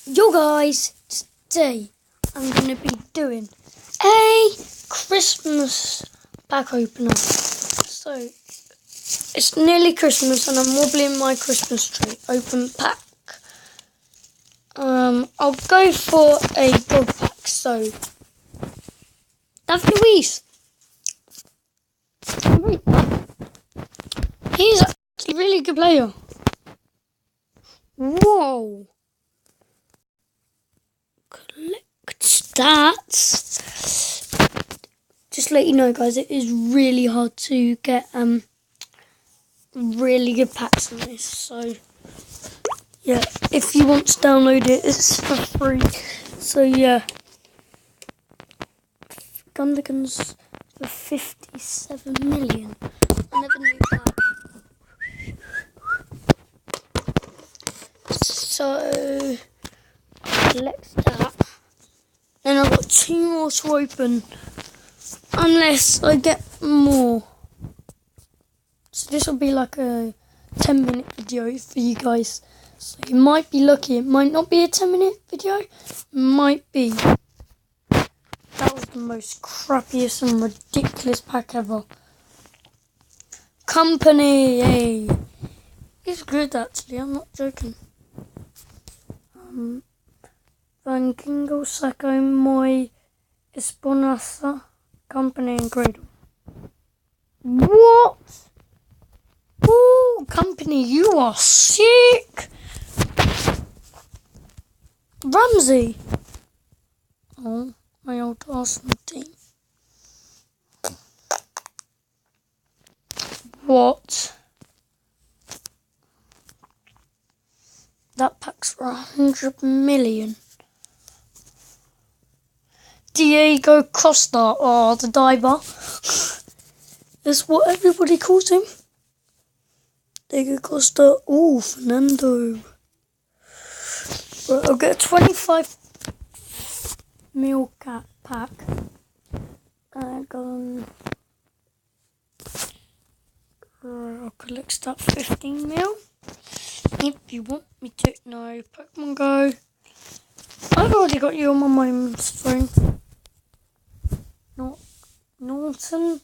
Yo guys, today I'm going to be doing a Christmas pack opener. So, it's nearly Christmas and I'm wobbling my Christmas tree. Open pack. I'll go for a dog pack. So, David Luiz. He's actually a really good player. Whoa. Collect stats. Just to let you know, guys, it is really hard to get really good packs on this. So yeah, if you want to download it, it's for free. So yeah, Gundogan's for 57 million. I never knew that. So collect that. Then I've got 2 more to open, unless I get more. So this will be like a 10-minute video for you guys. So you might be lucky. It might not be a 10-minute video. Might be. That was the most crappiest and ridiculous pack ever. Company, hey. It's good actually, I'm not joking. Van Gingle, Sacco, Moy, Esponasa, Company and Gradle. What? Ooh, Company, you are sick. Ramsey. Oh, my old Arsenal team. What? That pack's for 100 million. Diego Costa. Oh, the diver. That's what everybody calls him. Diego Costa. Ooh, Fernando. Right, I'll get a 25 mil cat pack. I'll collect that 15 mil. If you want me to. No, Pokemon Go. I've already got you on my mum's phone. Norton.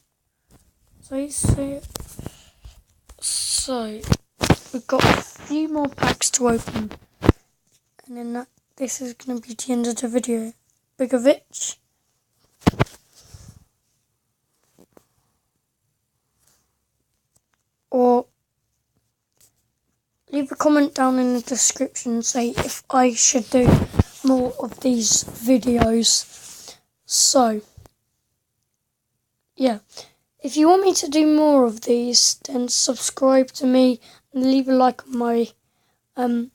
So, we've got a few more packs to open. And then this is going to be the end of the video. Bigovic. Or leave a comment down in the description, say if I should do more of these videos. So, yeah. If you want me to do more of these, then subscribe to me and leave a like on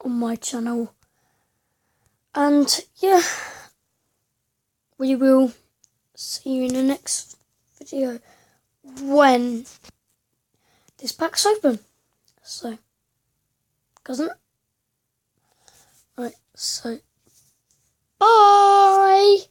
my channel. And yeah, we will see you in the next video when this pack's open. So, doesn't it? Right, so bye.